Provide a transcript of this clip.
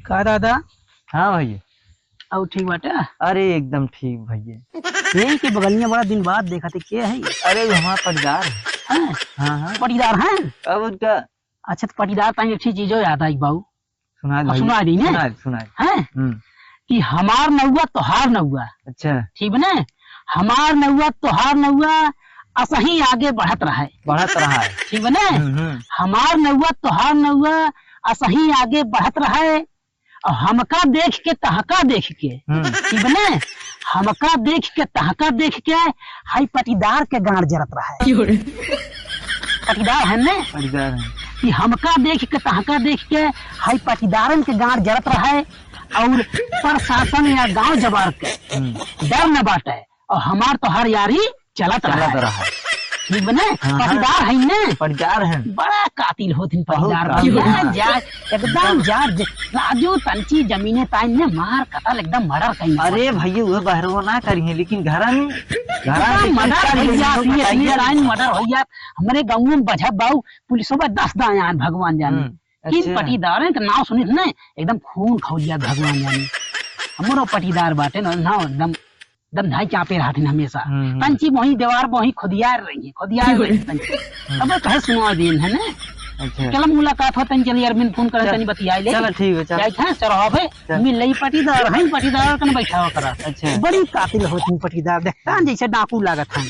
का दादा? हाँ भैया। और ठीक बाटे? अरे एकदम ठीक भैया। ये के बगलिया बड़ा दिन बाद देखा थे, के है? अरे वहाँ पटदार है। हैं? हाँ हाँ। पटीदार हैं? अब उनका अच्छा, तो पटीदार ताई अच्छी चीज हो याद आई बाबू। सुना भैया। सुना दी ने? सुना हैं? कि हमार नौआ तोहार नौआ। अच्छा। ठीक बने? हमार नौआ तोहार नौआ असही आगे बढ़त रहा है। ठीक बने? हमार नौआ तोहार नौआ असही आगे बढ़त रहा है। और हमका देख के तहका देख के, ठीक बने? हमका देख के तहका देख के हाई पटीदार के गांड जरत रहा है। पटीदार है ने? पटीदार है। कि हमका देख के तहका देख के हाई पटीदारन के गांड जरत रहा है। और प्रशासन या गांव जवार के डर न बाटे। और हमार तो हर यारी चलत रहा है। ठीक बने? पटीदार है ने? पटीदार है। बड़ा कातिल होथिन पटीदार। एकदम राजू तंची जमीने ताइन ने मार कतल एकदम मर्डर कहीं। अरे भैया वो बहरवा ना करिए, लेकिन घर में मर्डर भैया हमारे गाँव में बजा बाऊ पुलिसों में 10 दायान भगवान जाने। किन पटीदार के नाम सुनी ने एकदम खून खौलिया भगवान जाने। हमारो पटीदार बाटे ना एकदम दम ढाई चापे रहते हमेशा। तंची वही दीवार वही खुदियार रही अब कहे सुना दिन है ना। चलो मुलाकात हो तन चली अरविंद फोन करे तनी बतियाई ले। चलो ठीक है। चल चलो भाई मिल लई पटीदार है। पटीदार कने बैठावा करा। अच्छा। बड़ी कातिल होती पटीदार, देखता जैसे डाकू लागत है।